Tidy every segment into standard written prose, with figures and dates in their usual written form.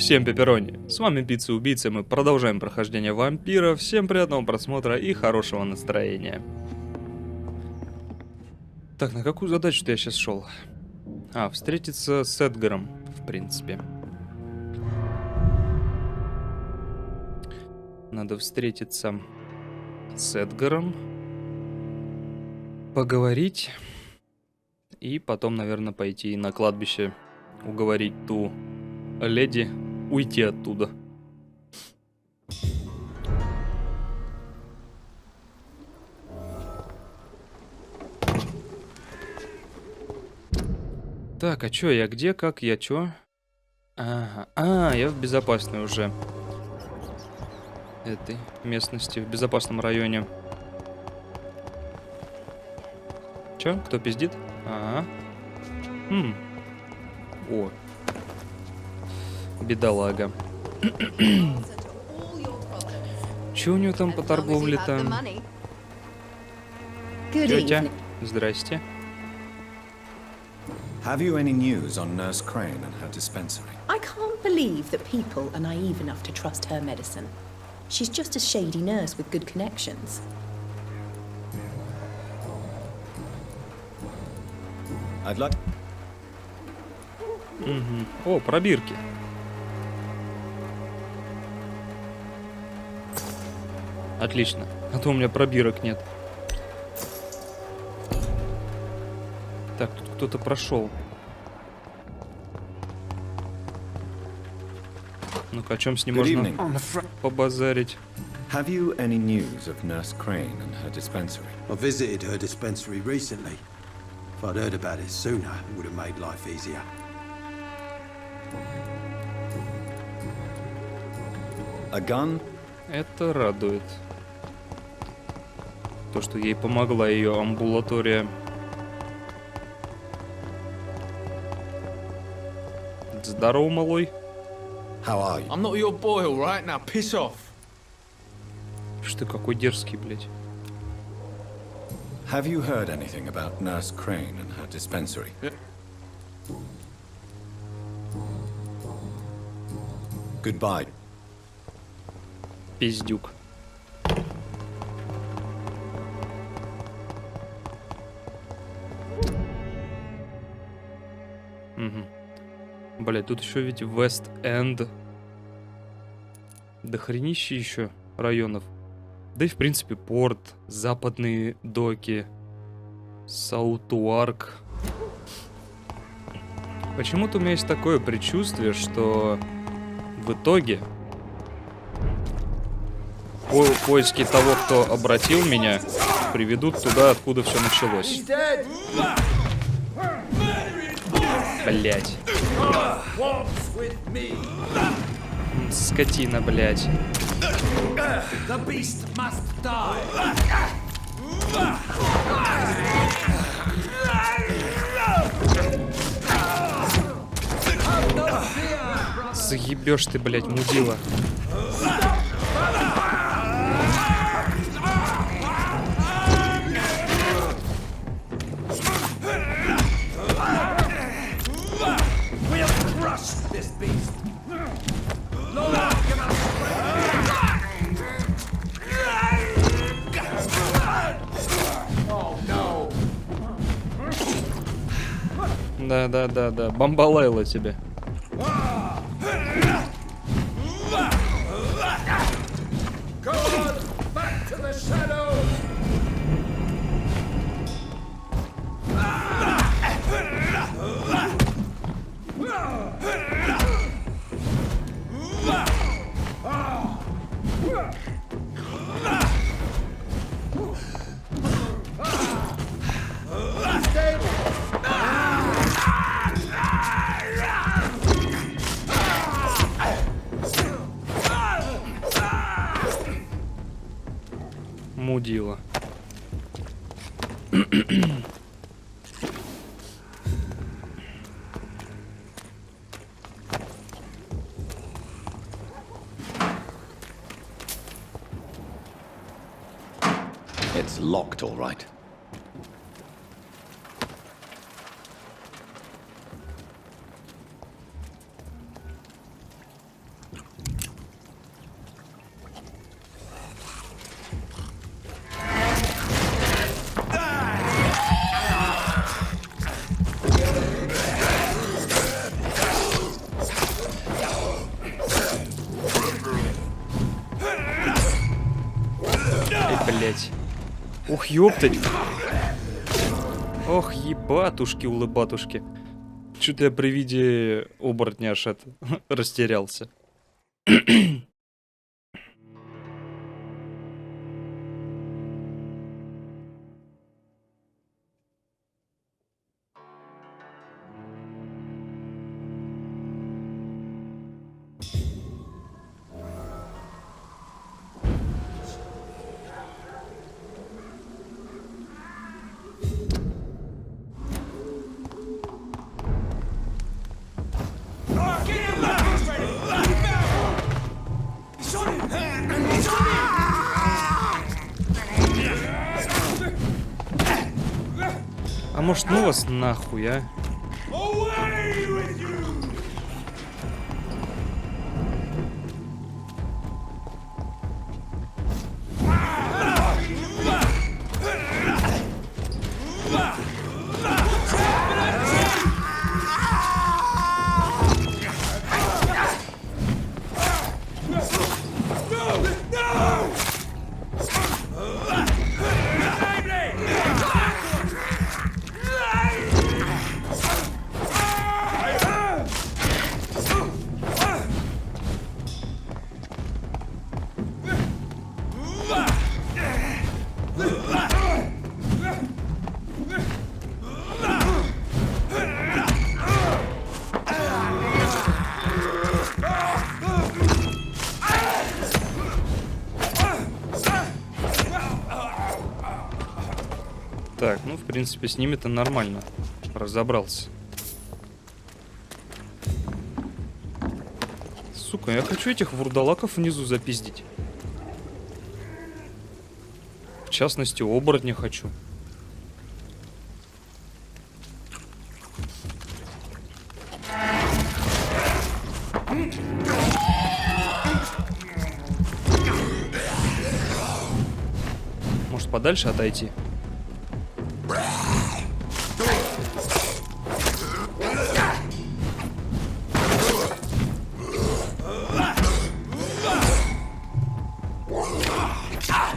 Всем пепперони, с вами Пицца-убийца, мы продолжаем прохождение вампиров, всем приятного просмотра и хорошего настроения. Так, на какую задачу-то я сейчас шел? Встретиться с Эдгаром, в принципе. Надо встретиться с Эдгаром, поговорить и потом, наверное, пойти на кладбище, уговорить ту леди уйти оттуда. Так, а чё, я где, как, я чё? Ага, я в безопасной уже этой местности, в безопасном районе. Чё, кто пиздит? Ага. О. Бедолага. Чё у нее там по торговле-то? Тетя, здрасте. Have you any news on Nurse Crane and her dispensary? I can't believe that people are naive enough to trust her medicine. She's just a shady nurse with good connections. I'd like... О, пробирки. Отлично. А то у меня пробирок нет. Так, тут кто-то прошел. Ну-ка, о чем с ним можно побазарить? Have you any news of Nurse Crane and her dispensary? I visited her dispensary recently. If I'd heard about it sooner, it would have made life easier. A gun? Это радует. То, что ей помогла ее амбулатория. Здорово, малой. How are you? I'm not your boy, all right? Now piss off. Что ты какой дерзкий, блядь. Have you heard anything about Nurse Crane and her dispensary? Yeah. Goodbye. Пиздюк. Блядь, тут еще ведь Вест-Энд. Дохренище еще районов. Да и в принципе порт, западные доки, Саутуарк. Почему-то у меня есть такое предчувствие, что в итоге поиски того, кто обратил меня, приведут туда, откуда все началось. Блять. Скотина, блять. Заебешь ты, блять, мудила. Да, бомбалайла тебе. Мудила. It's locked, all right. ёптать. Ох, ебатушки-улыбатушки. Чё-то я при виде оборотня аж растерялся. А может, ну вас нахуй, а? Так, ну, в принципе, с ними-то нормально. Разобрался. Сука, я хочу этих вурдалаков внизу запиздить. В частности, оборотня хочу. Может, подальше отойти?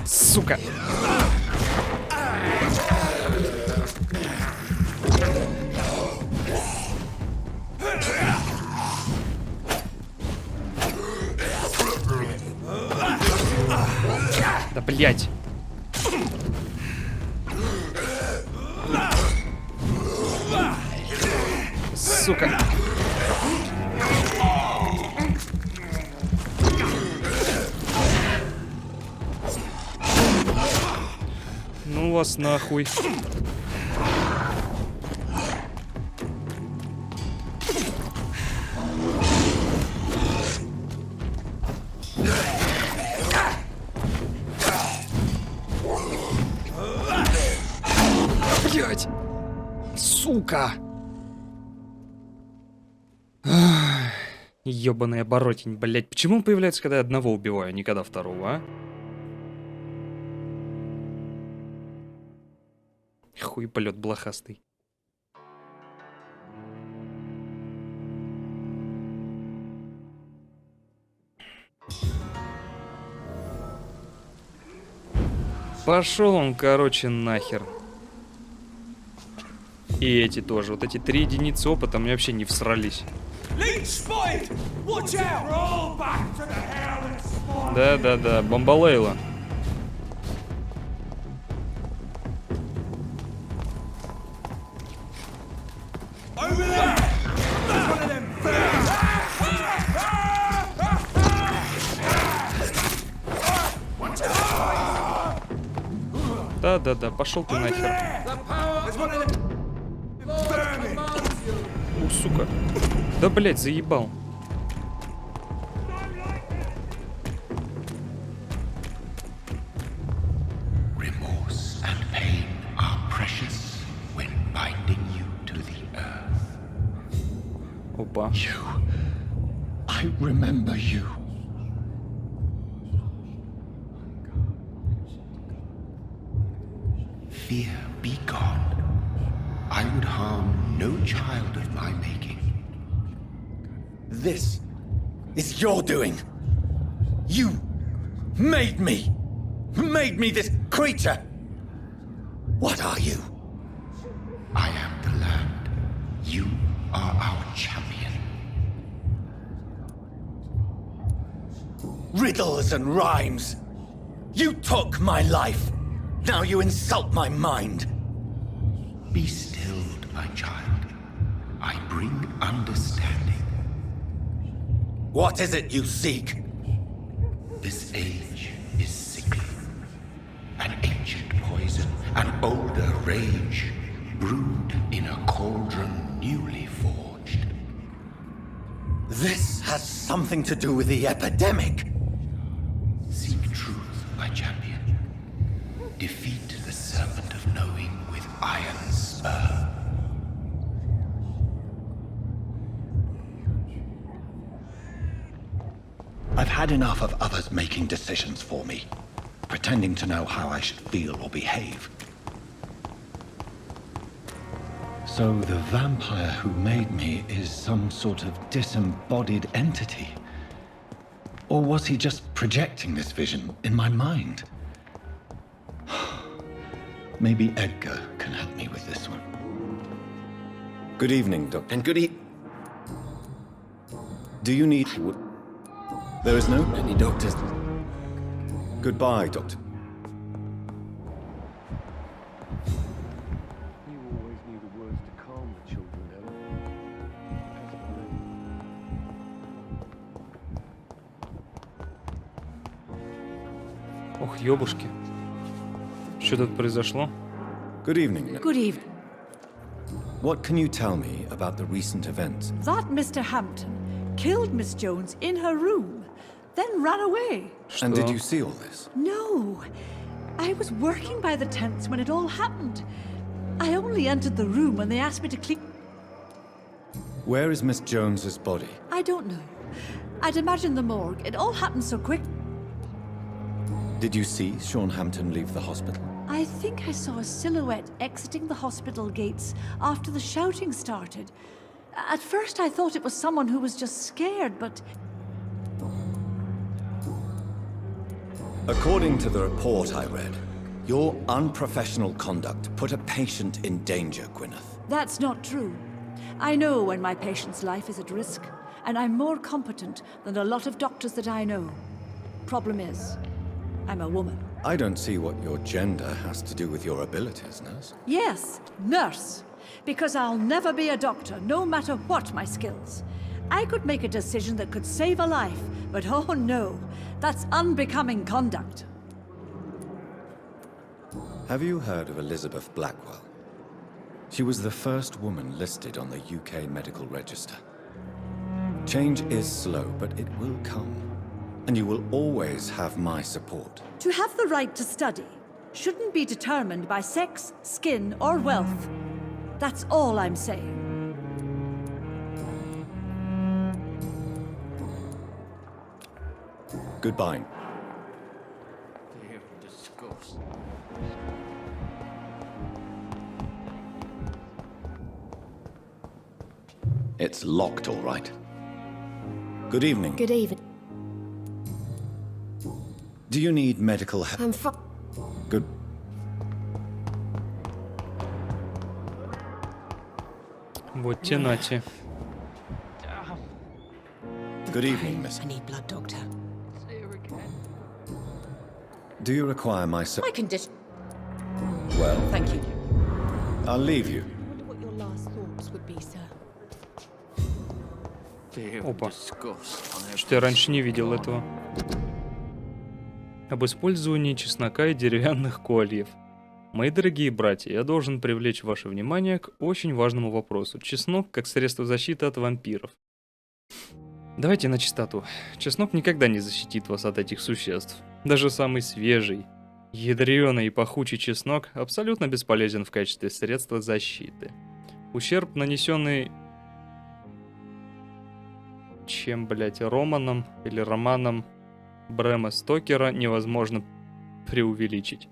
Сука. Да блять. Сука. Ну вас нахуй. Блять. Сука. Ёбаный оборотень, блять. Почему он появляется, когда я одного убиваю, а не когда второго, а? Хуй полет блохастый. Пошел он, короче, нахер. И эти тоже. Вот эти 3 единицы опыта мне вообще не всрались. Да-да-да, бомбалейла. Да-да-да, пошел ты нахер. У, сука. Да, блять, заебал. Опа. I remember you. Fear, be gone. I would harm no child of my making. This is your doing. You made me this creature. What are you? I am the land. You are our champion. Riddles and rhymes. You took my life. Now you insult my mind. Be stilled, my child. I bring understanding. What is it you seek? This age is sickly. An ancient poison, an older rage, brewed in a cauldron newly forged. This has something to do with the epidemic. Seek truth, my champion. Defeat the serpent of knowing with iron spur. I've had enough of others making decisions for me, pretending to know how I should feel or behave. So the vampire who made me is some sort of disembodied entity? Or was he just projecting this vision in my mind? Maybe Edgar can help me with this one. Good evening, Doctor. And good Do you need... There is no... Any doctors? Goodbye, Doctor. You always knew the words to calm the children, Ellen. Ох, ёбушки. Что тут произошло? Good evening. Good evening. What can you tell me about the recent events? That Mr. Hampton killed Miss Jones in her room, then ran away. And did Что? you see all this? No, I was working by the tents when it all happened. I only entered the room when they asked me to clean. Where is Miss Jones's body? I don't know. I'd imagine the morgue. It all happened so quick. Did you see Sean Hampton leave the hospital? I think I saw a silhouette exiting the hospital gates after the shouting started. At first I thought it was someone who was just scared, but... According to the report I read, your unprofessional conduct put a patient in danger, Gwyneth. That's not true. I know when my patient's life is at risk, and I'm more competent than a lot of doctors that I know. Problem is, I'm a woman. I don't see what your gender has to do with your abilities, nurse. Yes, nurse. Because I'll never be a doctor, no matter what my skills. I could make a decision that could save a life, but oh no, that's unbecoming conduct. Have you heard of Elizabeth Blackwell? She was the first woman listed on the UK medical register. Change is slow, but it will come. And you will always have my support. To have the right to study shouldn't be determined by sex, skin, or wealth. That's all I'm saying. Goodbye. Dear disgust. It's locked, all right. Good evening. Good evening. Do you need medical help? I'm fine. Good. Вот те нати. Good evening, miss. I need blood, doctor. Do you require my My condition. Well, Thank you. I'll leave you. I wonder what your last thoughts would be, sir. Dear Опа. disgust. Что я раньше не видел этого. Об использовании чеснока и деревянных кольев. Мои дорогие братья, я должен привлечь ваше внимание к очень важному вопросу. Чеснок как средство защиты от вампиров. Давайте на чистоту. Чеснок никогда не защитит вас от этих существ. Даже самый свежий, ядреный и пахучий чеснок абсолютно бесполезен в качестве средства защиты. Ущерб, нанесенный... Романом или романом Брэма Стокера, невозможно преувеличить.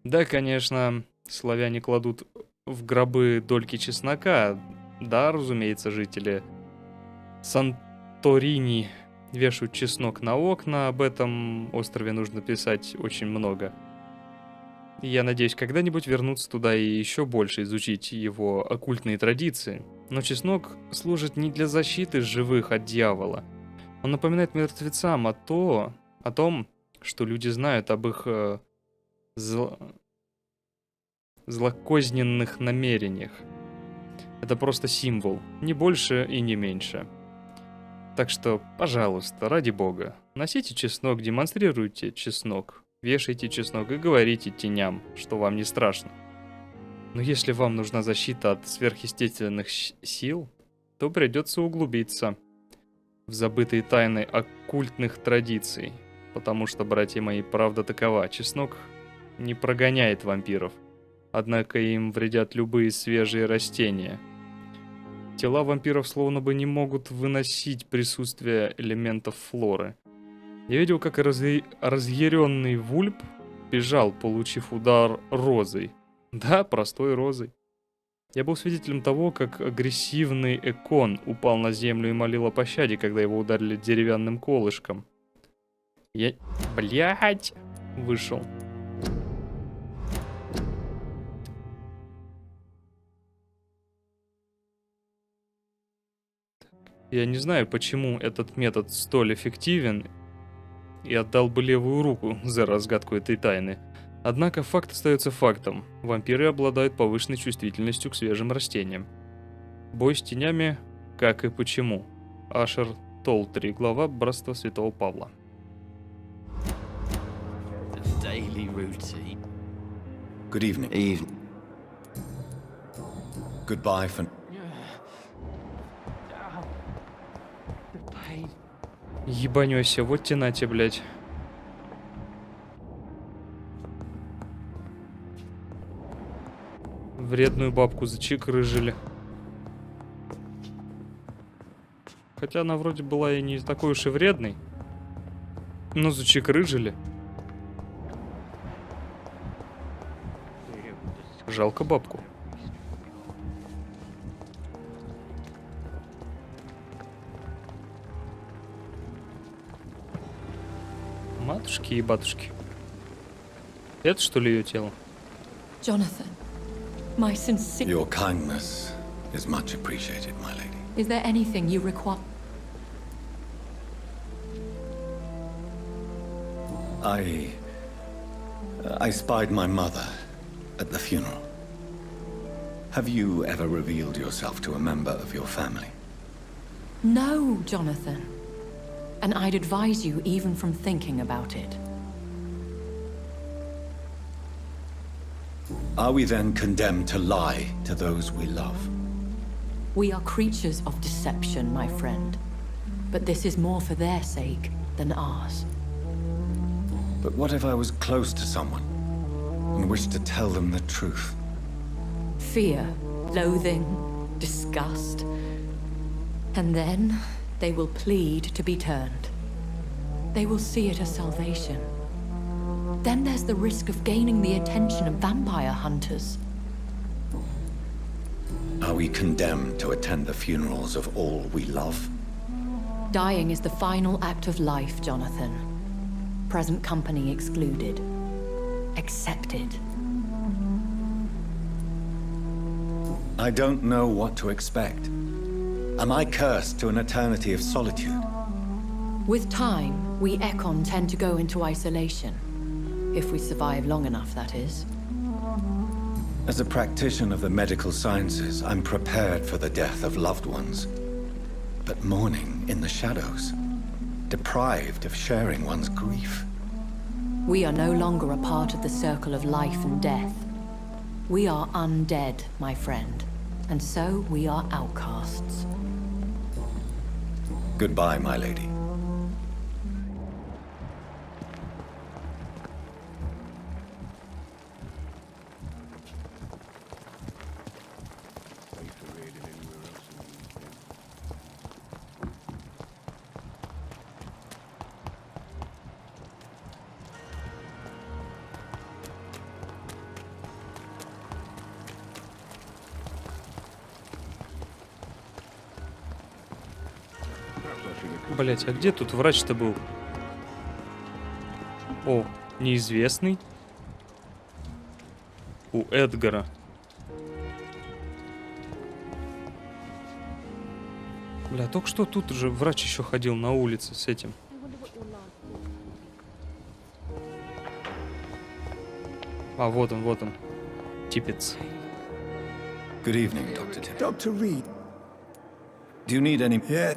Да, конечно, славяне кладут в гробы дольки чеснока. Да, разумеется, жители Санторини вешают чеснок на окна. Об этом острове нужно писать очень много. Я надеюсь когда-нибудь вернуться туда и еще больше изучить его оккультные традиции. Но чеснок служит не для защиты живых от дьявола. Он напоминает мертвецам о том, что люди знают об их злокозненных намерениях. Это просто символ, не больше и не меньше. Так что, пожалуйста, ради бога, носите чеснок, демонстрируйте чеснок, вешайте чеснок и говорите теням, что вам не страшно. Но если вам нужна защита от сверхъестественных сил, то придется углубиться в забытые тайны оккультных традиций. Потому что, братья мои, правда такова: чеснок не прогоняет вампиров, однако им вредят любые свежие растения. Тела вампиров словно бы не могут выносить присутствие элементов флоры. Я видел, как разъяренный вульп бежал, получив удар розой. Да, простой розой. Я был свидетелем того, как агрессивный экон упал на землю и молил о пощаде, когда его ударили деревянным колышком. Блядь! Вышел. Я не знаю, почему этот метод столь эффективен, и отдал бы левую руку за разгадку этой тайны. Однако факт остается фактом. Вампиры обладают повышенной чувствительностью к свежим растениям. Бой с тенями, как и почему. Ашер Толтри, глава Братства Святого Павла. Daily routine. Good evening. Evening. Goodbye for... The pain. Ебанёся, вот тянате, блядь. Вредную бабку зачекрыжили. Хотя она вроде была и не такой уж и вредной. Но зачекрыжили. Жалко бабку. Матушки и батушки. Это что ли ее тело? Jonathan, my sincere... Your kindness is much appreciated, my lady. Is there anything you require? I spied my mother at the funeral. Have you ever revealed yourself to a member of your family? No, Jonathan. And I'd advise you even from thinking about it. Are we then condemned to lie to those we love? We are creatures of deception, my friend. But this is more for their sake than ours. But what if I was close to someone and wished to tell them the truth? Fear, loathing, disgust. And then they will plead to be turned. They will see it as salvation. Then there's the risk of gaining the attention of vampire hunters. Are we condemned to attend the funerals of all we love? Dying is the final act of life, Jonathan. Present company excluded. Accepted. I don't know what to expect. Am I cursed to an eternity of solitude? With time, we Ekon tend to go into isolation. If we survive long enough, that is. As a practitioner of the medical sciences, I'm prepared for the death of loved ones. But mourning in the shadows, deprived of sharing one's grief. We are no longer a part of the circle of life and death. We are undead, my friend. And so we are outcasts. Goodbye, my lady. Блять, а где тут врач-то был? О, неизвестный. у Эдгара. Бля, только что тут же врач еще ходил на улице с этим. А, вот он. Типец. Good evening, Dr. Tim. Dr. Reed. Do you need any... Yeah,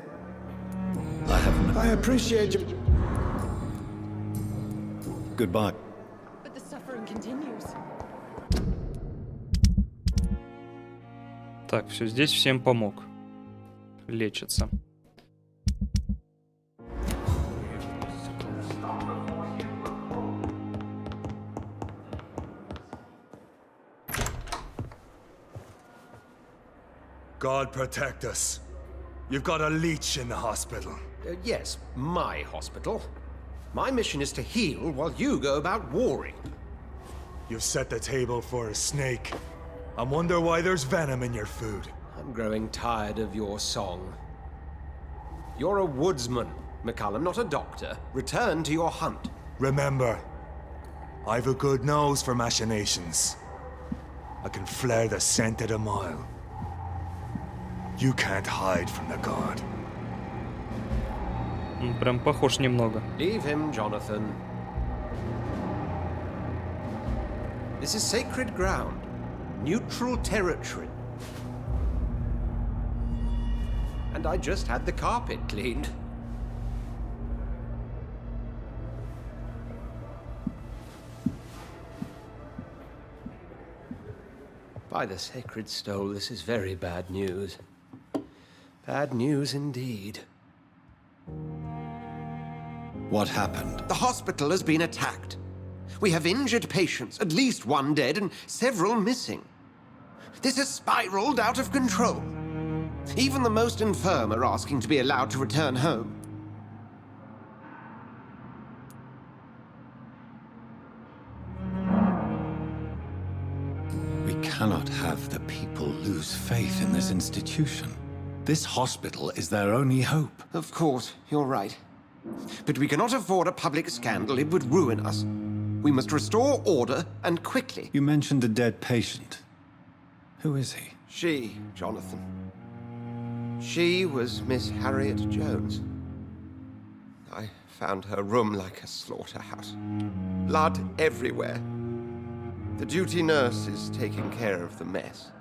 I haven't... I appreciate you. Goodbye. But the suffering continues. Так, все, здесь всем помог. Лечится. God protect us. You've got a leech in the hospital. Yes, my hospital. My mission is to heal while you go about warring. You've set the table for a snake. I wonder why there's venom in your food. I'm growing tired of your song. You're a woodsman, McCallum, not a doctor. Return to your hunt. Remember, I've a good nose for machinations. I can flare the scent at a mile. You can't hide from the god. Прям похож немного. Leave him, Jonathan. This is sacred ground. Neutral territory. And I just had the carpet cleaned. By the sacred stole, this is very bad news. Bad news indeed. What happened? The hospital has been attacked. We have injured patients, at least one dead and several missing. This has spiraled out of control. Even the most infirm are asking to be allowed to return home. We cannot have the people lose faith in this institution. This hospital is their only hope. Of course, you're right. But we cannot afford a public scandal. It would ruin us. We must restore order, and quickly. You mentioned a dead patient. Who is he? She, Jonathan. She was Miss Harriet Jones. I found her room like a slaughterhouse. Blood everywhere. The duty nurse is taking care of the mess.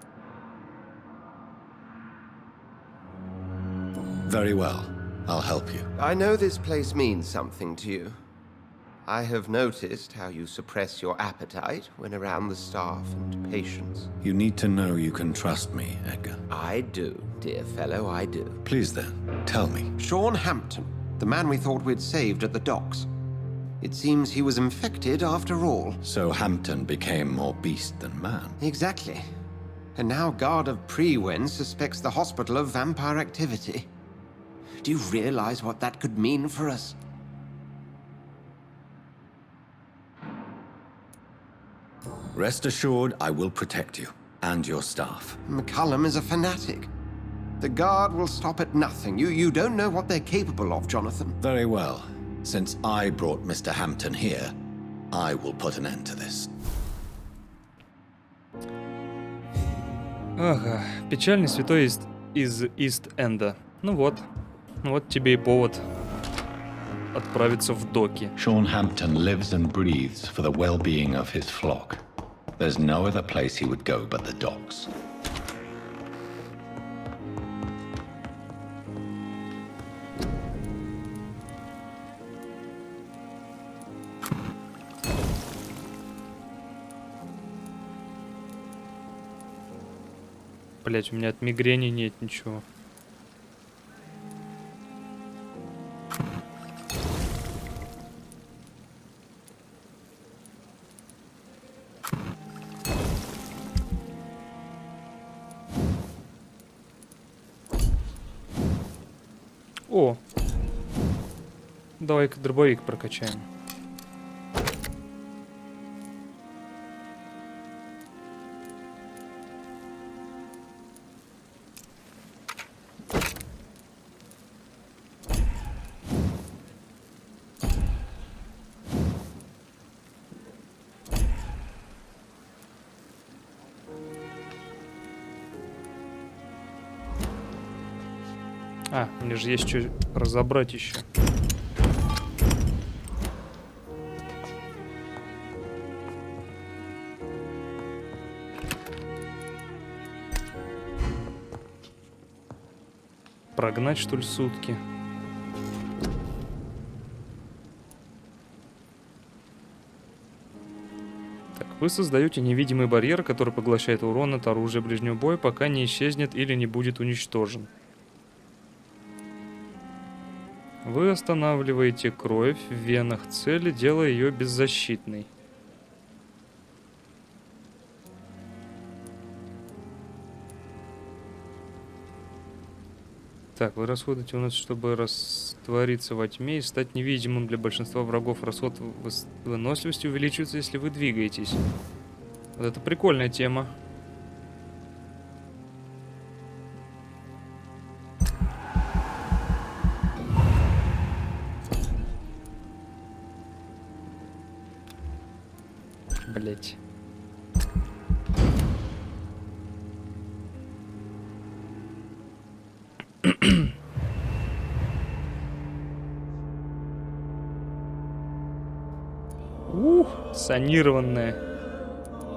Very well. I'll help you. I know this place means something to you. I have noticed how you suppress your appetite when around the staff and patients. You need to know you can trust me, Edgar. I do, dear fellow, I do. Please then, tell me. Sean Hampton, the man we thought we'd saved at the docks. It seems he was infected after all. So Hampton became more beast than man. Exactly. And now Guard of Prewen suspects the hospital of vampire activity. Do you realize what that could mean for us? Rest assured, I will protect you and your staff. McCallum is a fanatic. The Guard will stop at nothing. You don't know what they're capable of, Jonathan. Very well. Since I brought Mr. Hampton here, I will put an end to this. Ага, печальный святой из Ист-Энда. Ну вот тебе и повод отправиться в доки. Sean Hampton lives and breathes for the well-being of his flock. There's no other place he would go but the docks. Блять, у меня от мигрени нет ничего. О! Давай-ка дробовик прокачаем. А, мне же есть что разобрать еще. Прогнать, что ли, сутки? Так, вы создаете невидимый барьер, который поглощает урон от оружия ближнего боя, пока не исчезнет или не будет уничтожен. Вы останавливаете кровь в венах цели, делая ее беззащитной. Так, вы расходуете у нас, чтобы раствориться во тьме и стать невидимым для большинства врагов. Расход выносливости увеличивается, если вы двигаетесь. Вот это прикольная тема. Блять. Санированная.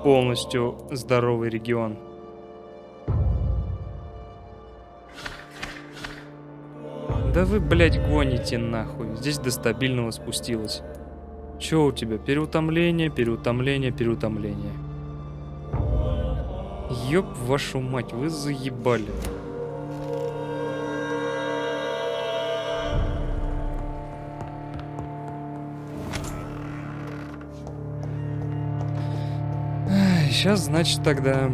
Полностью здоровый регион. Да вы, блядь, гоните нахуй. Здесь до стабильного спустилось. Чё у тебя? Переутомление, переутомление, переутомление. Ёб вашу мать, вы заебали. Сейчас, значит, тогда,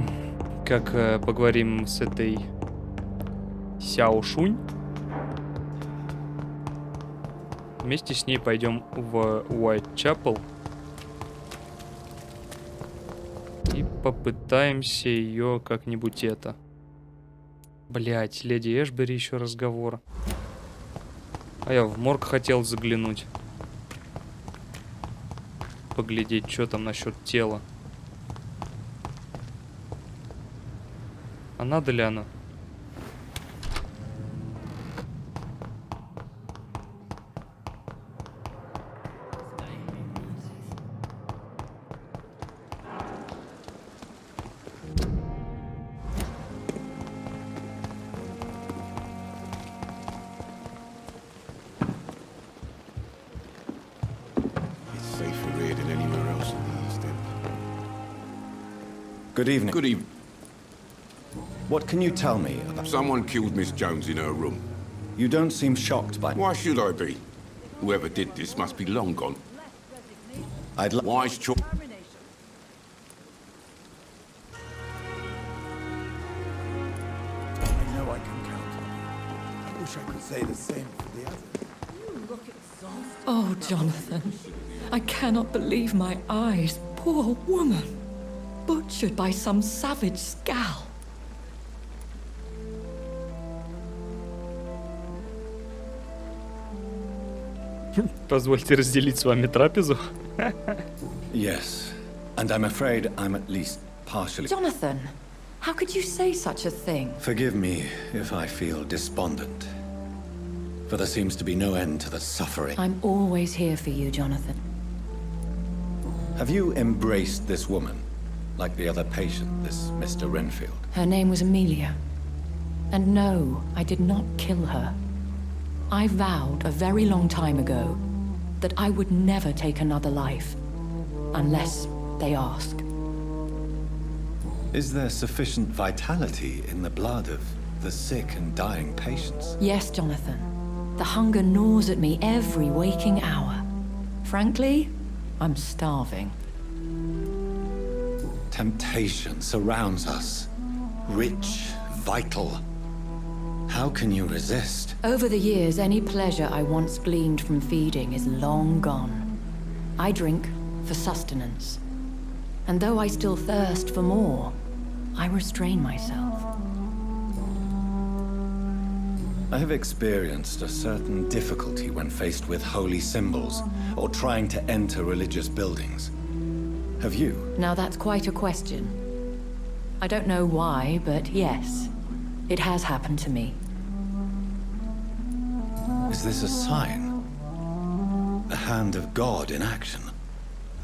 как поговорим с этой Сяошунь, вместе с ней пойдем в Уайтчапел и попытаемся ее как-нибудь это. Блять, леди Эшбери еще разговор. А я в морг хотел заглянуть. Поглядеть, что там насчет тела. А надо ли оно? Good evening. Good evening. What can you tell me about... Someone killed Miss Jones in her room. You don't seem shocked by... Why should I be? Whoever did this must be long gone. I'd like... Wise choice. I know I can count on you. I wish I could say the same for the others. Oh, Jonathan, I cannot believe my eyes. Poor woman. Butchered by some savage scowl. Позвольте разделить с вами трапезу. Yes, and I'm afraid I'm at least partially... Jonathan, how could you say such a thing? Forgive me if I feel despondent, for there seems to be no end to the suffering. I'm always here for you, Jonathan. Have you embraced this woman, like the other patient, this Mr. Renfield? Her name was Amelia. And no, I did not kill her. I vowed a very long time ago that I would never take another life, unless they ask. Is there sufficient vitality in the blood of the sick and dying patients? Yes, Jonathan. The hunger gnaws at me every waking hour. Frankly, I'm starving. Temptation surrounds us. Rich, vital. How can you resist? Over the years, any pleasure I once gleaned from feeding is long gone. I drink for sustenance. And though I still thirst for more, I restrain myself. I have experienced a certain difficulty when faced with holy symbols or trying to enter religious buildings. Have you? Now that's quite a question. I don't know why, but yes, it has happened to me. Is this a sign? A hand of God in action?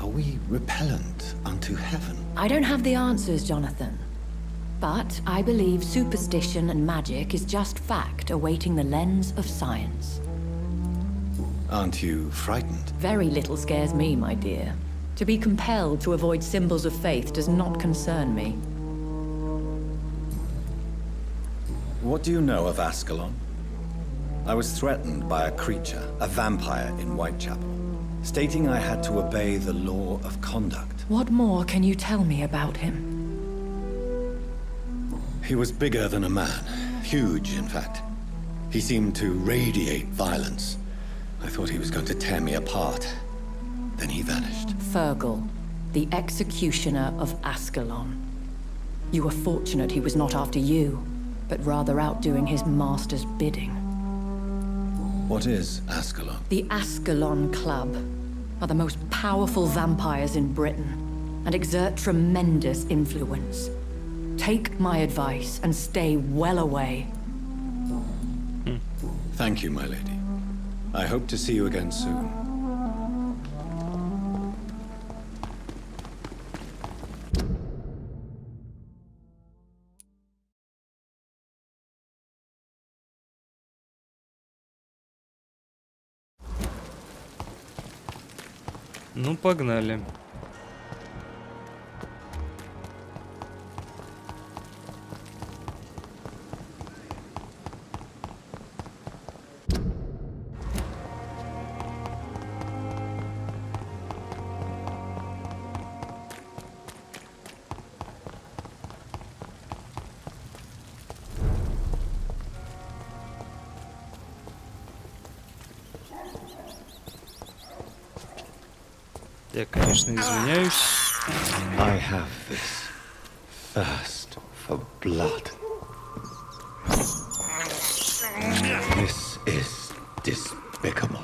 Are we repellent unto heaven? I don't have the answers, Jonathan. But I believe superstition and magic is just fact awaiting the lens of science. Aren't you frightened? Very little scares me, my dear. To be compelled to avoid symbols of faith does not concern me. What do you know of Ascalon? I was threatened by a creature, a vampire in Whitechapel, stating I had to obey the law of conduct. What more can you tell me about him? He was bigger than a man. Huge, in fact. He seemed to radiate violence. I thought he was going to tear me apart. Then he vanished. Fergal, the executioner of Ascalon. You were fortunate he was not after you, but rather out doing his master's bidding. What is Ascalon? The Ascalon Club are the most powerful vampires in Britain and exert tremendous influence. Take my advice and stay well away. Thank you, my lady. I hope to see you again soon. Ну, погнали. Я, конечно, извиняюсь. I have this thirst for blood. This is despicable.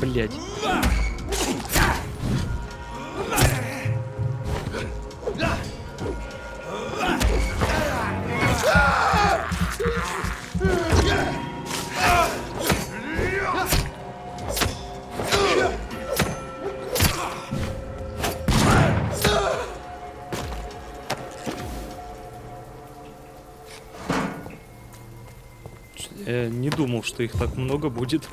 Блять. Я не думал, что их так много будет.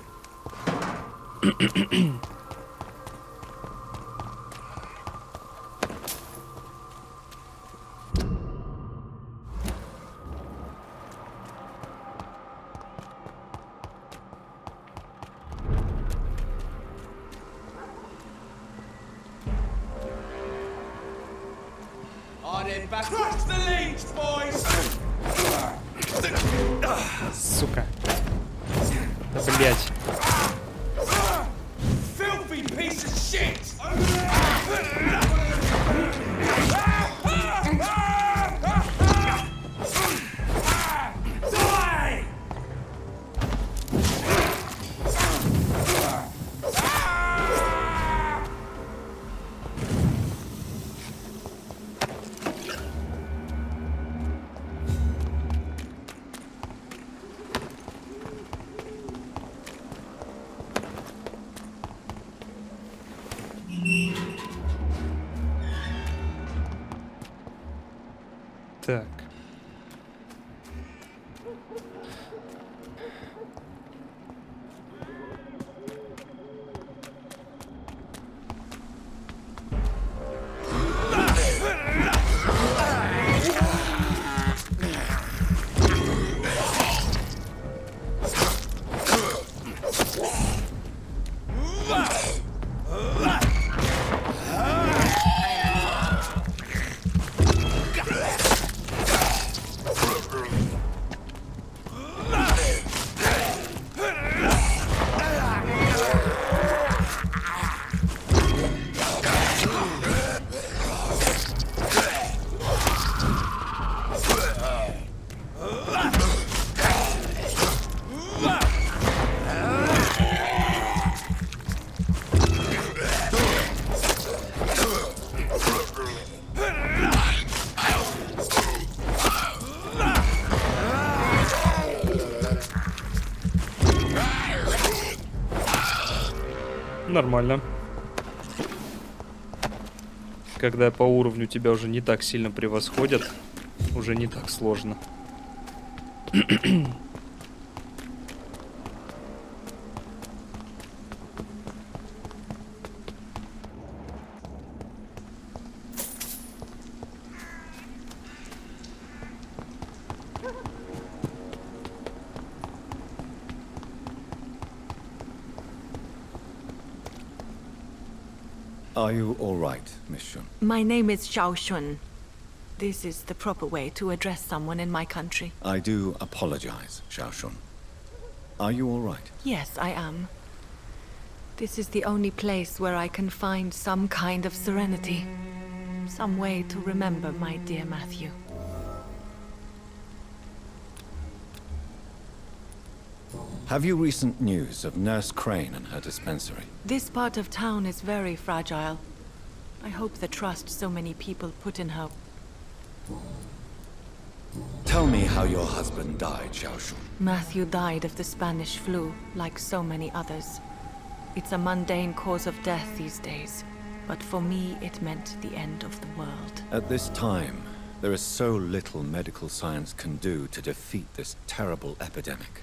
Сука. Да блять. Так. Нормально. Когда по уровню тебя уже не так сильно превосходят, уже не так сложно. Are you all right, Miss Shun? My name is Xiao Shun. This is the proper way to address someone in my country. I do apologize, Xiao Shun. Are you all right? Yes, I am. This is the only place where I can find some kind of serenity. Some way to remember my dear Matthew. Have you recent news of Nurse Crane and her dispensary? This part of town is very fragile. I hope the trust so many people put in her. Tell me how your husband died, Xiao Shun. Matthew died of the Spanish flu, like so many others. It's a mundane cause of death these days, but for me it meant the end of the world. At this time, there is so little medical science can do to defeat this terrible epidemic.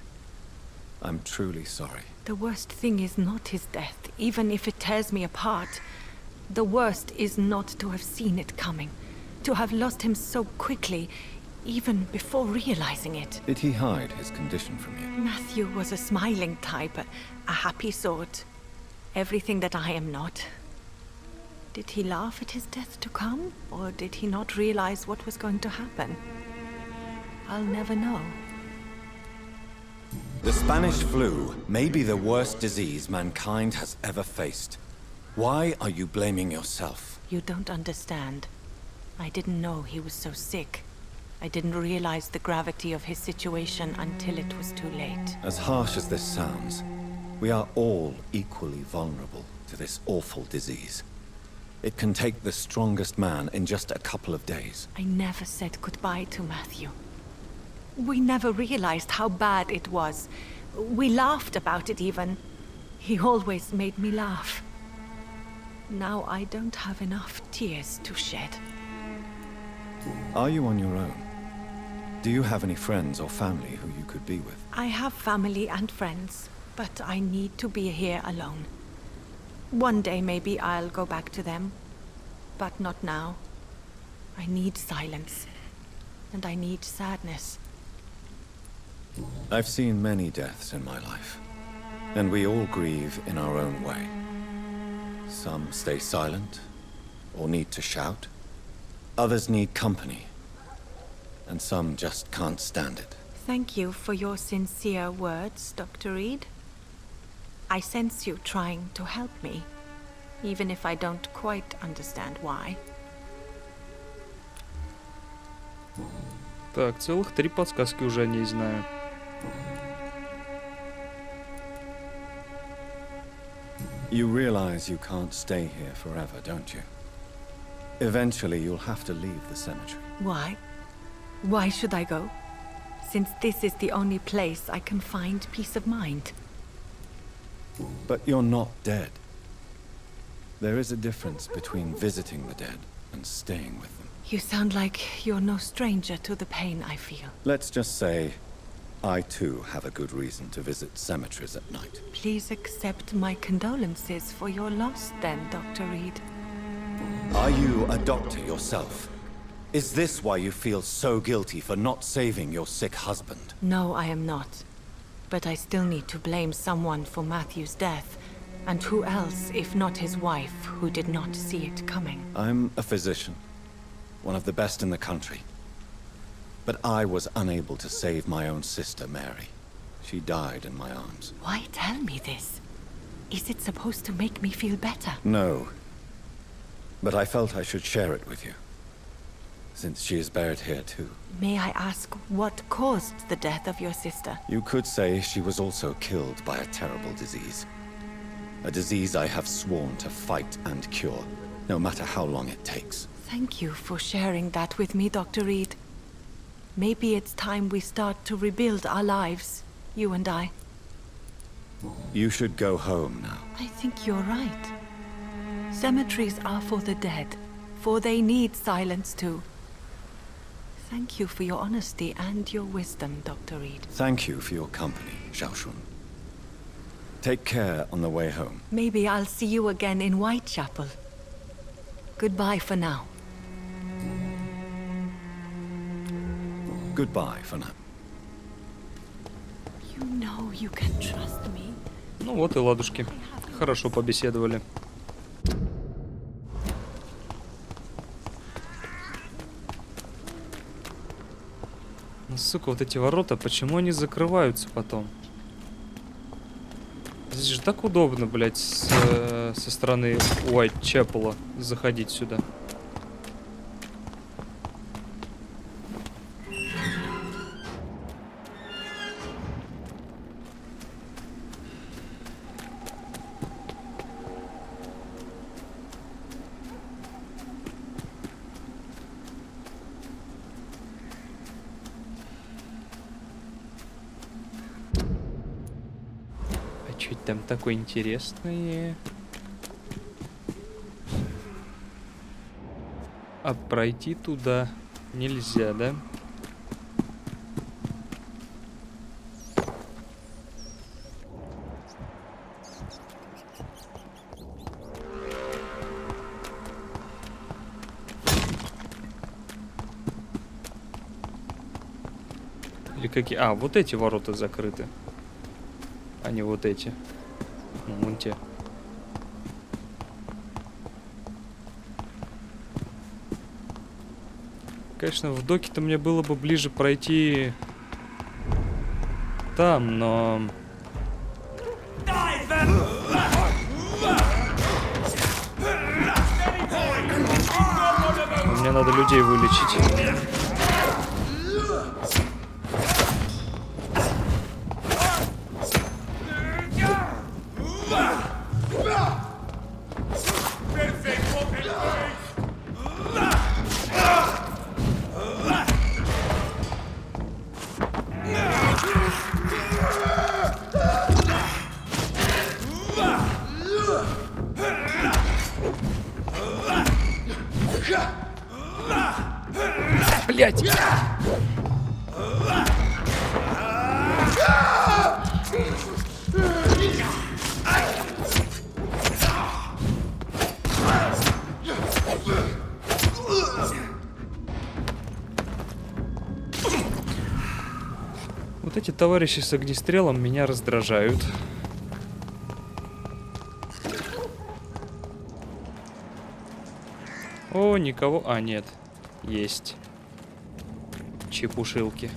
I'm truly sorry. The worst thing is not his death, even if it tears me apart. The worst is not to have seen it coming, to have lost him so quickly, even before realizing it. Did he hide his condition from you? Matthew was a smiling type, a happy sort. Everything that I am not. Did he laugh at his death to come, or did he not realize what was going to happen? I'll never know. The Spanish flu may be the worst disease mankind has ever faced. Why are you blaming yourself? You don't understand. I didn't know he was so sick. I didn't realize the gravity of his situation until it was too late. As harsh as this sounds, we are all equally vulnerable to this awful disease. It can take the strongest man in just a couple of days. I never said goodbye to Matthew. We never realized how bad it was. We laughed about it even. He always made me laugh. Now I don't have enough tears to shed. Are you on your own? Do you have any friends or family who you could be with? I have family and friends, but I need to be here alone. One day maybe I'll go back to them, but not now. I need silence, and I need sadness. I've seen many deaths in my life, and we all grieve in our own way. Some stay silent, or need to shout. Others need company, and some just can't stand it. Thank you for your sincere words, Dr. Reed. I sense you trying to help me, even if I don't quite understand why. Так, целых 3 подсказки уже о ней знаю. You realize you can't stay here forever, don't you? Eventually, you'll have to leave the cemetery. Why? Why should I go? Since this is the only place I can find peace of mind. But you're not dead. There is a difference between visiting the dead and staying with them. You sound like you're no stranger to the pain I feel. Let's just say, I too have a good reason to visit cemeteries at night. Please accept my condolences for your loss then, Dr. Reed. Are you a doctor yourself? Is this why you feel so guilty for not saving your sick husband? No, I am not. But I still need to blame someone for Matthew's death. And who else, if not his wife, who did not see it coming? I'm a physician, one of the best in the country. But I was unable to save my own sister, Mary. She died in my arms. Why tell me this? Is it supposed to make me feel better? No. But I felt I should share it with you, since she is buried here too. May I ask what caused the death of your sister? You could say she was also killed by a terrible disease. A disease I have sworn to fight and cure, no matter how long it takes. Thank you for sharing that with me, Dr. Reed. Maybe it's time we start to rebuild our lives, you and I. You should go home now. I think you're right. Cemeteries are for the dead, for they need silence too. Thank you for your honesty and your wisdom, Dr. Reed. Thank you for your company, Xiaoshun. Take care on the way home. Maybe I'll see you again in Whitechapel. Goodbye for now. Goodbye for now. You know you can trust me. Ну вот и ладушки. Хорошо побеседовали. Ну, сука, вот эти ворота, почему они закрываются потом? Здесь же так удобно, блядь, со стороны Уайтчепела заходить сюда. Что там такое интересное? А пройти туда нельзя, да? Или какие? А, вот эти ворота закрыты. А не вот эти. Ну, вон те. Конечно, в доке-то мне было бы ближе пройти там, но... Мне надо людей вылечить. Блять! Вот эти товарищи с огнестрелом меня раздражают. О, никого... А, нет. Есть. Чепушилки.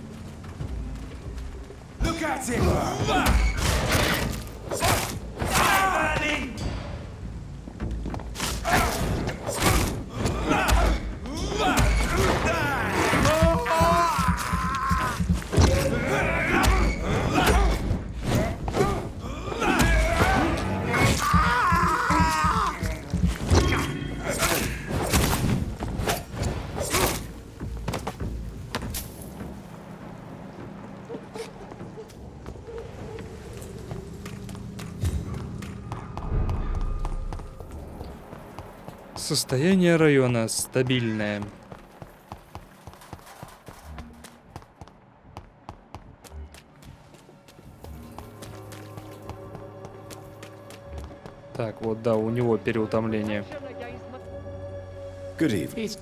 Состояние района стабильное. Так, вот да, у него переутомление. Good evening.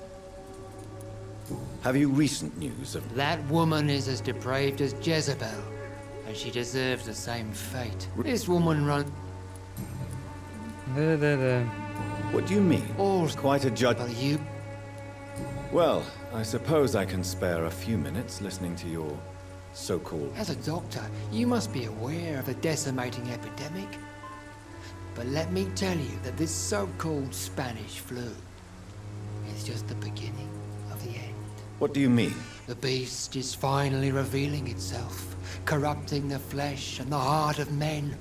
Have you recent news of... That woman is as depraved as Jezebel, and she deserves the same fate. This woman run... Да-да-да. What do you mean? All's quite a judge... You... Well, I suppose I can spare a few minutes listening to your so-called... As a doctor, you must be aware of the decimating epidemic. But let me tell you that this so-called Spanish flu is just the beginning of the end. What do you mean? The beast is finally revealing itself, corrupting the flesh and the heart of men.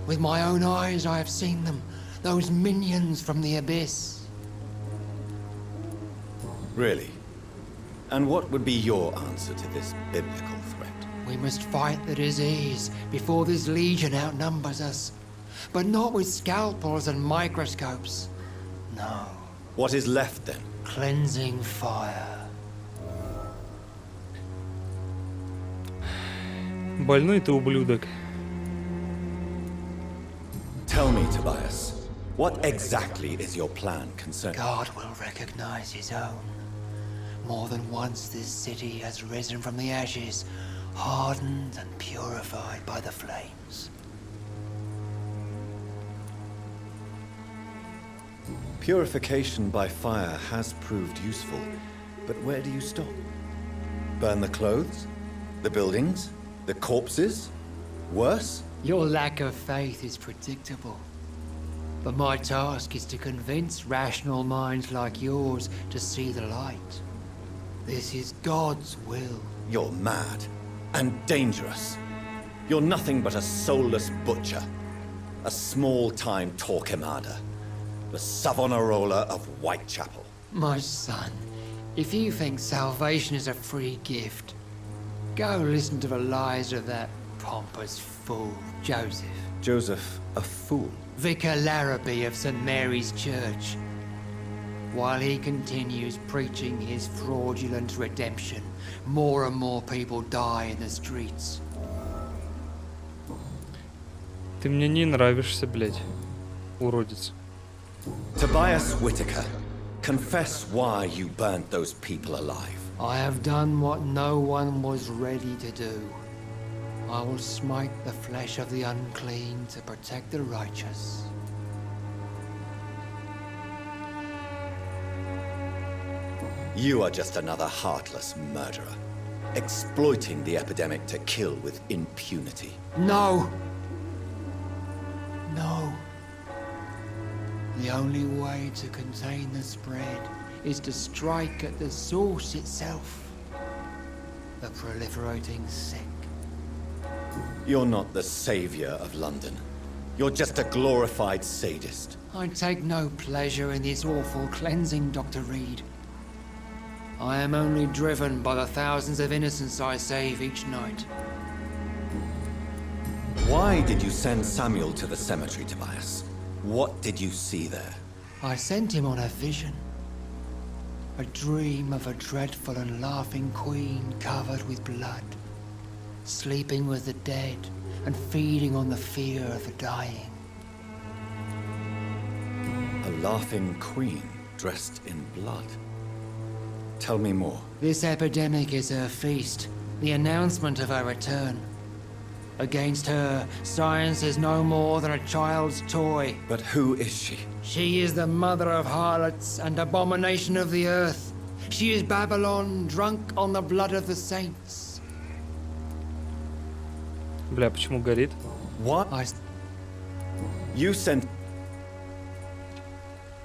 With my own eyes I have seen them, those minions from the abyss. Really? And what would be your answer to this biblical threat? We must fight the disease before this legion outnumbers us. But not with scalpels and microscopes. No. What is left then? Cleansing fire. Больной ты ублюдок. Tell me, Tobias, what exactly is your plan concerning... God will recognize his own. More than once this city has risen from the ashes, hardened and purified by the flames. Purification by fire has proved useful, but where do you stop? Burn the clothes? The buildings? The corpses? Worse? Your lack of faith is predictable. But my task is to convince rational minds like yours to see the light. This is God's will. You're mad and dangerous. You're nothing but a soulless butcher. A small-time Torquemada. The Savonarola of Whitechapel. My son, if you think salvation is a free gift, go listen to the lies of that pompous fool, Joseph. Joseph, a fool? Vicar Larrabee of St. Mary's Church. While he continues preaching his fraudulent redemption, more and more people die in the streets. Ты мне не нравишься, блядь, уродец. Tobias Whitaker, confess why you burnt those people alive. I have done what no one was ready to do. I will smite the flesh of the unclean to protect the righteous. You are just another heartless murderer, exploiting the epidemic to kill with impunity. No! No. The only way to contain the spread is to strike at the source itself. The proliferating sick. You're not the savior of London. You're just a glorified sadist. I take no pleasure in this awful cleansing, Dr. Reid. I am only driven by the thousands of innocents I save each night. Why did you send Samuel to the cemetery, Tobias? What did you see there? I sent him on a vision. A dream of a dreadful and laughing queen covered with blood, sleeping with the dead and feeding on the fear of the dying. A laughing queen dressed in blood. Tell me more. This epidemic is her feast, the announcement of her return. Against her, science is no more than a child's toy. But who is she? She is the mother of harlots and abomination of the earth. She is Babylon, drunk on the blood of the saints. Бля, почему горит? What? You sent...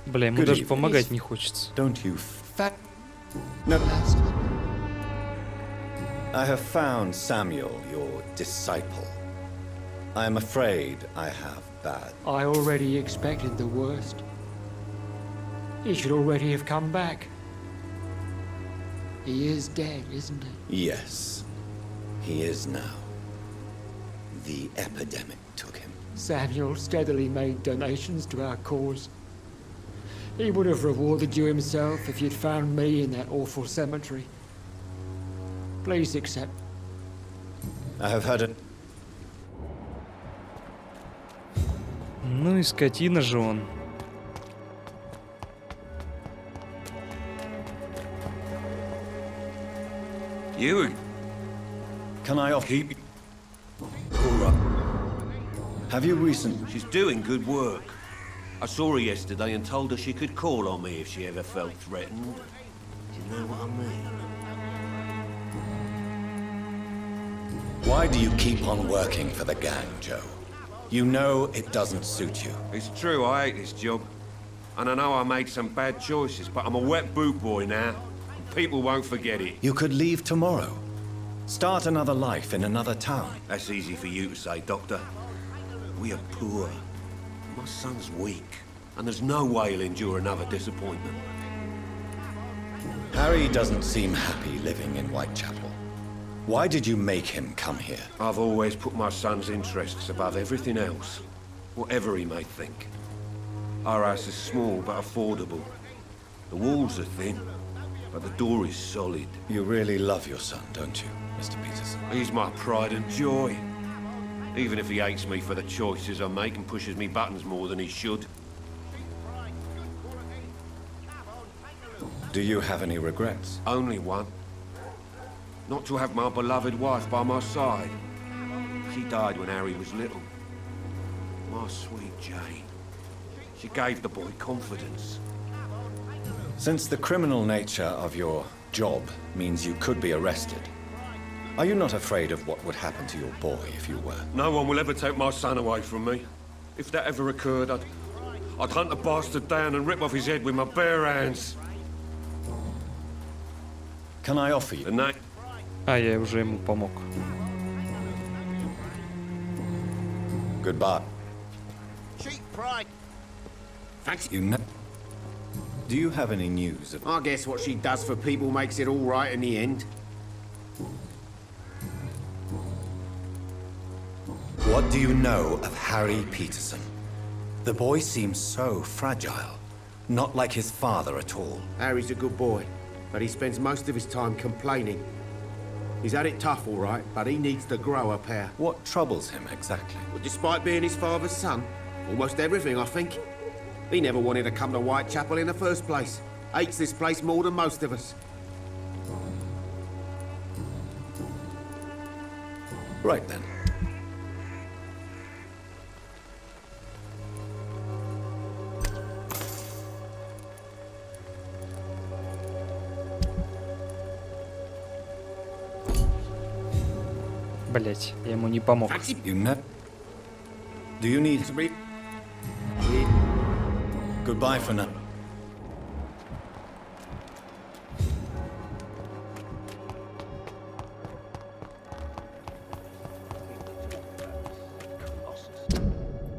Бля, ему даже помогать не хочется. Don't you... No. I have found Samuel, your disciple. I am afraid I have bad. I already expected the worst. He should already have come back. He is dead, isn't he? Yes, he is now. The epidemic took him. Samuel steadily made donations to our cause. He would have rewarded you himself if you'd found me in that awful cemetery. Please accept. I have had it. Ну и скотина же он. You Can I off? keep. Have you recent? She's doing good work. I saw her yesterday and told her she could call on me if she ever felt threatened. Do you know what I mean? Why do you keep on working for the gang, Joe? You know it doesn't suit you. It's true, I hate this job. And I know I made some bad choices, but I'm a wet boot boy now. And people won't forget it. You could leave tomorrow. Start another life in another town. That's easy for you to say, Doctor. We are poor. My son's weak, and there's no way he'll endure another disappointment. Harry doesn't seem happy living in Whitechapel. Why did you make him come here? I've always put my son's interests above everything else, whatever he may think. Our house is small but affordable. The walls are thin, but the door is solid. You really love your son, don't you, Mr. Peterson? He's my pride and joy. Even if he hates me for the choices I make and pushes me buttons more than he should. Do you have any regrets? Only one. Not to have my beloved wife by my side. She died when Harry was little. My sweet Jane. She gave the boy confidence. Since the criminal nature of your job means you could be arrested, are you not afraid of what would happen to your boy if you were? No one will ever take my son away from me. If that ever occurred, I'd hunt the bastard down and rip off his head with my bare hands. Can I offer you? А, я уже ему помог. Goodbye. Cheap pride. You know. Do you have any news of... I guess what she does for people makes it all right in the end. What do you know of Harry Peterson? The boy seems so fragile. Not like his father at all. Harry's a good boy, but he spends most of his time complaining. He's had it tough, all right, but he needs to grow a pair. What troubles him exactly? Well, despite being his father's son, almost everything, I think. He never wanted to come to Whitechapel in the first place. Hates this place more than most of us. Right then. Блять, я ему не помог. Do you need... Goodbye for now.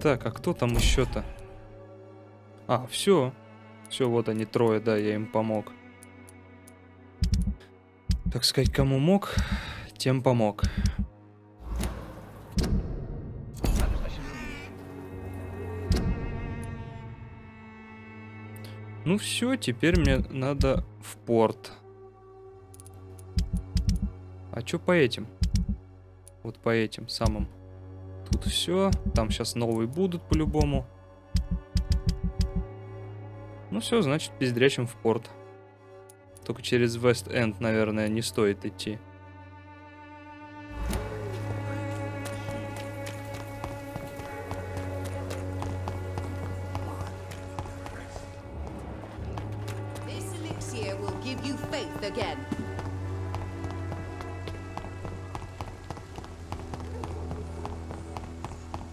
Так, а кто там еще-то? А, все. Все, вот они трое, да, я им помог. Так сказать, кому мог, тем помог. Ну все, теперь мне надо в порт. А чё по этим? Вот по этим самым. Тут все. Там сейчас новые будут по-любому. Ну все, значит, пиздрячим в порт. Только через Вест-Энд, наверное, не стоит идти.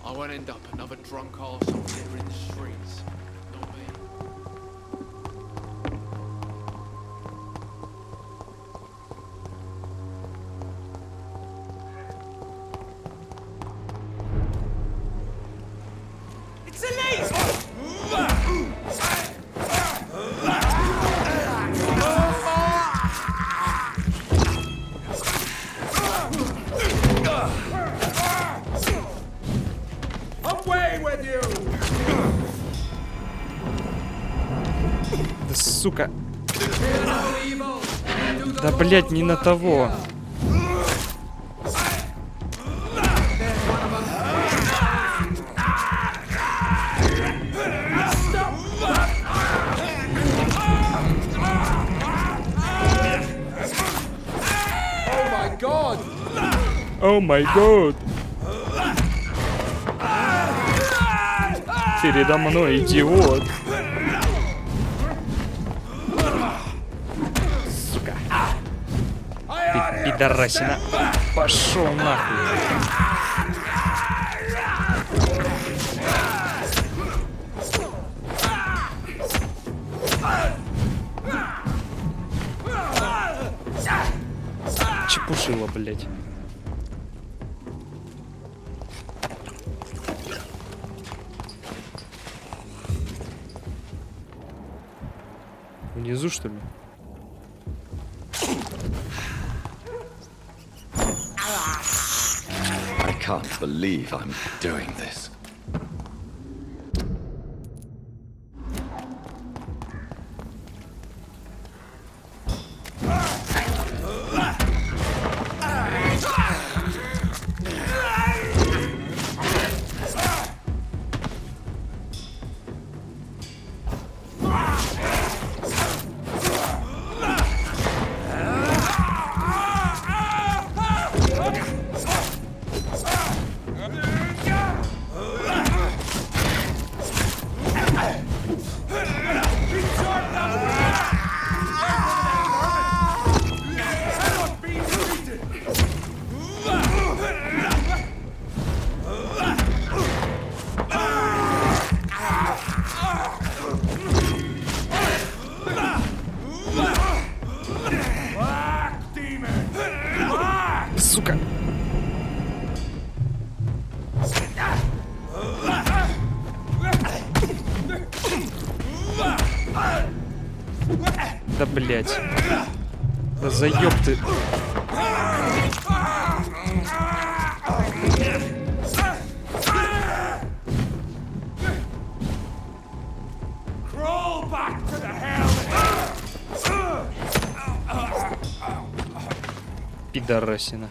I won't end up another drunk arsehole here in the streets. Not me. It's Elise! Да сука. Да блять, не на того. god! О май год! Передо мной идиот! Сука! Ты пидорасина! Пошел нахуй! Чепушила, блять. Внизу, что ли? I can't believe I'm doing this. Сука! Да блять. Да заеб ты. Пидорасина.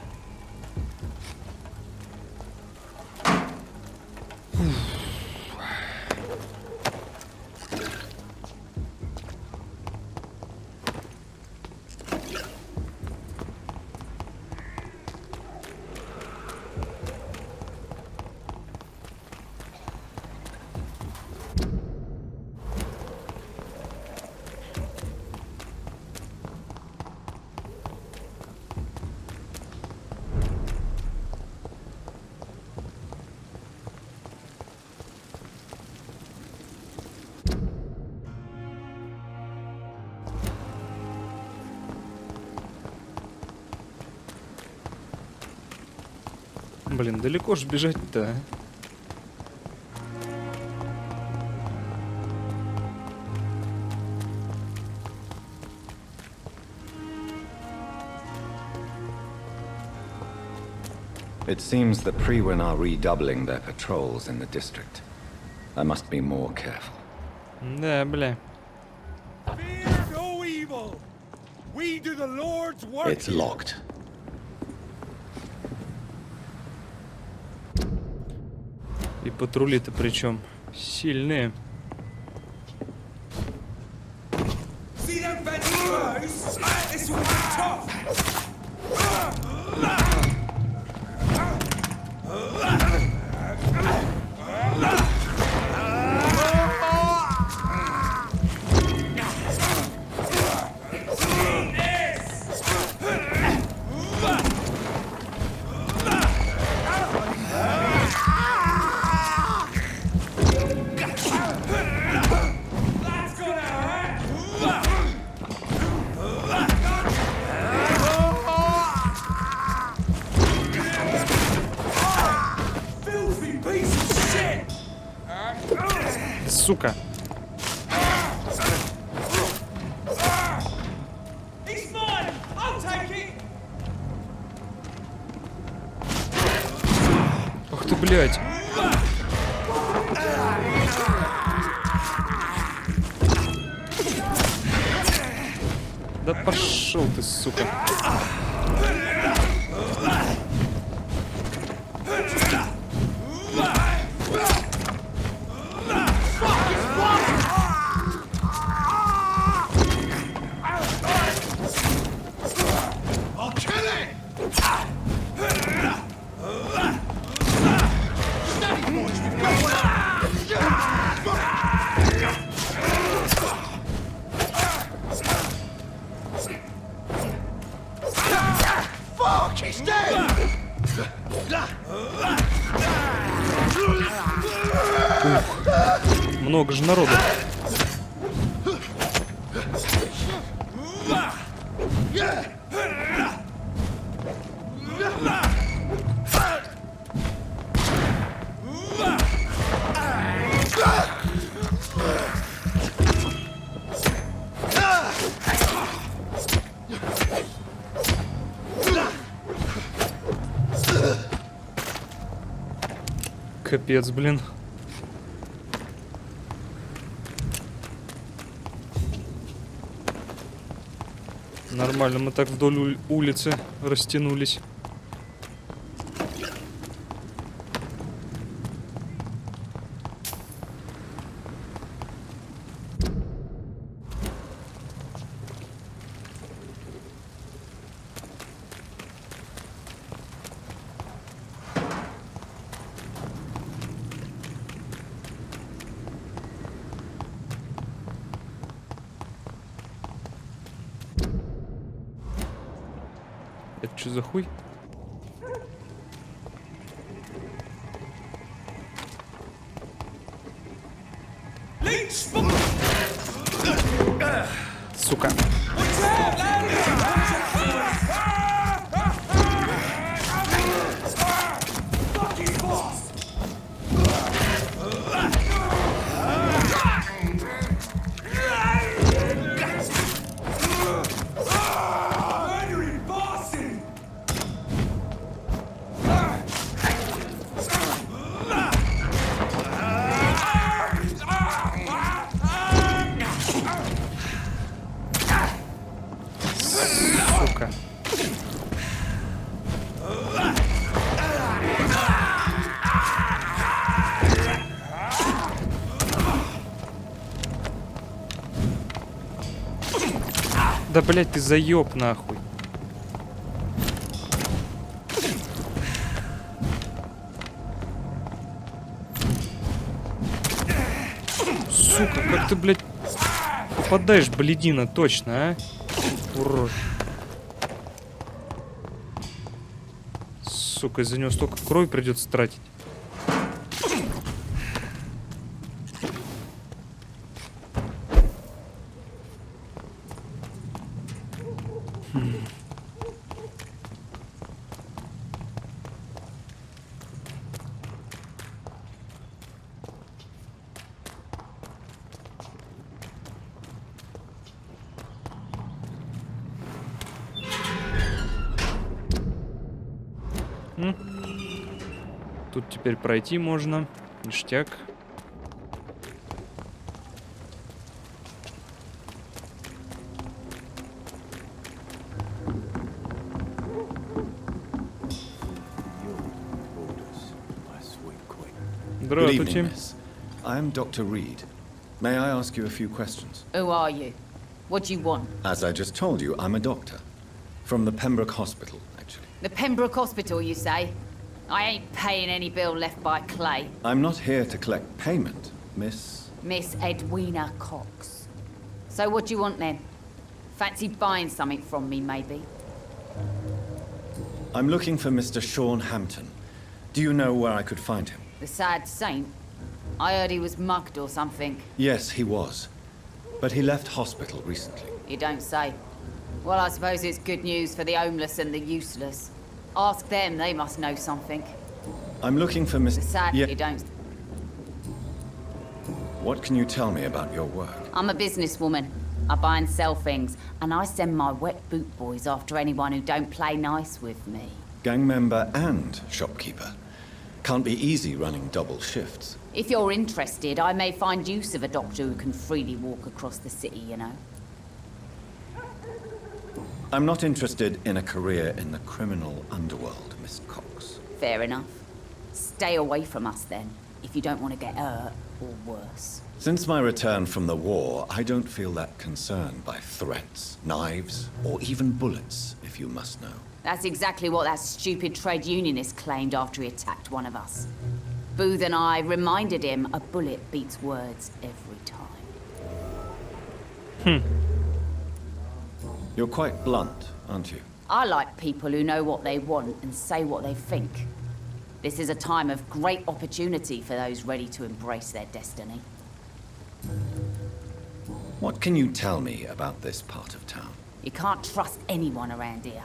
Блин, далеко ж бежать-то, а? It seems the Priwen are redoubling their patrols in the district. I must be more careful. Да, бля. Fear no evil. We do the Lord's work. It's locked. И патрули-то причем сильные. See them Vampyrs? This will be tough. Сука. Ах ты, блядь. Да пошел ты, сука. Fuck, he's dead! Много же народу. Капец, блин. Нормально, мы так вдоль улицы растянулись. Это что за хуй? Сука. Да, блять, ты заеб нахуй. Сука, как ты, блядь, попадаешь, блядина, точно, а? Урод. Сука, из-за него столько крови придется тратить. Тут теперь пройти можно. Ништяк. Good evening, miss. I am Dr. Reid. May I ask you a few questions? Who are you? What do you want? As I just told you, I'm a doctor. From the Pembroke Hospital, actually. The Pembroke Hospital, you say? I ain't paying any bill left by Clay. I'm not here to collect payment, Miss... Miss Edwina Cox. So what do you want then? Fancy buying something from me, maybe? I'm looking for Mr. Sean Hampton. Do you know where I could find him? The sad saint? I heard he was mugged or something. Yes, he was. But he left hospital recently. You don't say. Well, I suppose it's good news for the homeless and the useless. Ask them, they must know something. I'm looking for Mr. Sad you don't. What can you tell me about your work? I'm a businesswoman. I buy and sell things, and I send my wet boot boys after anyone who don't play nice with me. Gang member and shopkeeper. Can't be easy running double shifts. If you're interested, I may find use of a doctor who can freely walk across the city, you know. I'm not interested in a career in the criminal underworld, Miss Cox. Fair enough. Stay away from us then, if you don't want to get hurt, or worse. Since my return from the war, I don't feel that concerned by threats, knives, or even bullets, if you must know. That's exactly what that stupid trade unionist claimed after he attacked one of us. Booth and I reminded him a bullet beats words every time. You're quite blunt, aren't you? I like people who know what they want and say what they think. This is a time of great opportunity for those ready to embrace their destiny. What can you tell me about this part of town? You can't trust anyone around here.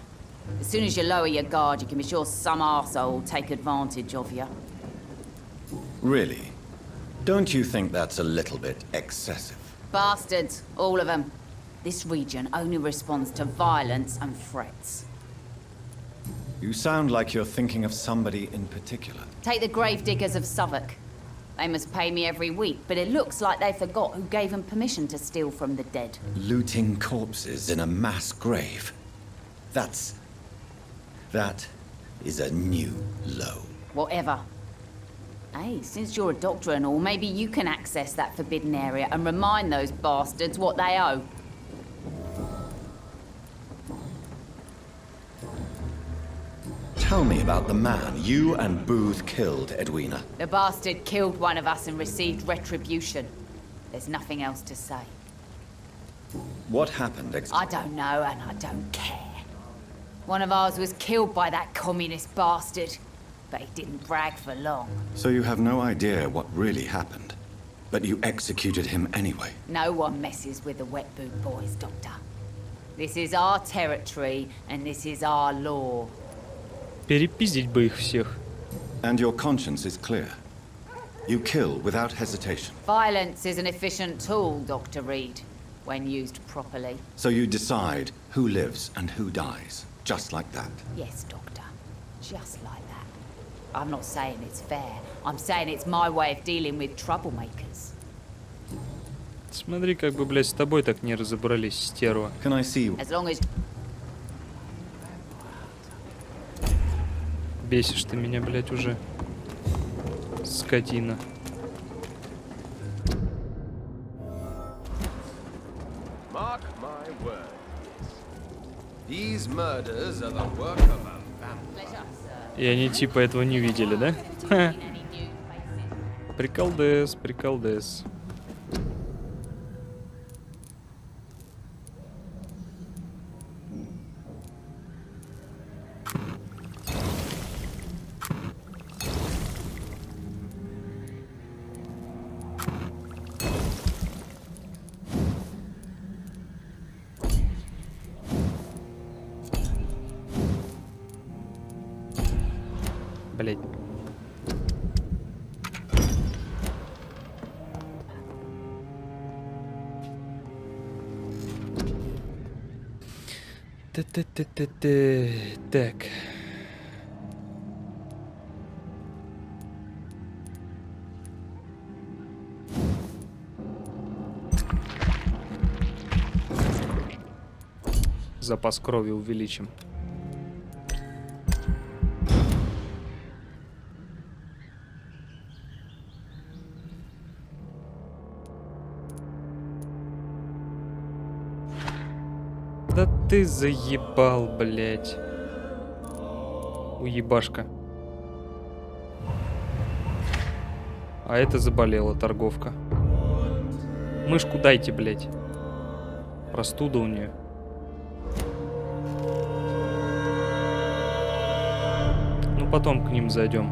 As soon as you lower your guard, you can be sure some arsehole will take advantage of you. Really? Don't you think that's a little bit excessive? Bastards, all of them. This region only responds to violence and threats. You sound like you're thinking of somebody in particular. Take the gravediggers of Southwark. They must pay me every week, but it looks like they forgot who gave them permission to steal from the dead. Looting corpses in a mass grave. That is a new low. Whatever. Hey, since you're a doctor and all, maybe you can access that forbidden area and remind those bastards what they owe. Tell me about the man you and Booth killed, Edwina. The bastard killed one of us and received retribution. There's nothing else to say. What happened I don't know, and I don't care. One of ours was killed by that communist bastard, but he didn't brag for long. So you have no idea what really happened, but you executed him anyway. No one messes with the wet boot boys, Doctor. This is our territory, and this is our law. Перепиздить бы их всех. And your conscience is clear. You kill without hesitation. Violence is an efficient tool, Dr. Reid, when used properly. So you decide who lives and who dies, just like that. Yes, Doctor. Just like that. I'm not saying it's fair. I'm saying it's my way of dealing with troublemakers. Смотри, как бы, блядь, с тобой так не разобрались, стерва. Can I see? As long as... Бесишь ты меня, блядь, уже. Скотина. Mark my words. These murders are the work of a vampire. И они типа этого не видели, да? Ха. Приколдес, приколдес. Блять. Так. Запас крови увеличим. Да ты заебал, блядь. Уебашка. А это заболела торговка. Мышку дайте, блядь. Простуда у нее. Ну, потом к ним зайдем.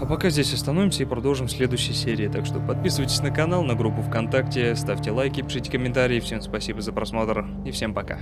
А пока здесь остановимся и продолжим в следующей серии. Так что подписывайтесь на канал, на группу ВКонтакте, ставьте лайки, пишите комментарии. Всем спасибо за просмотр и всем пока.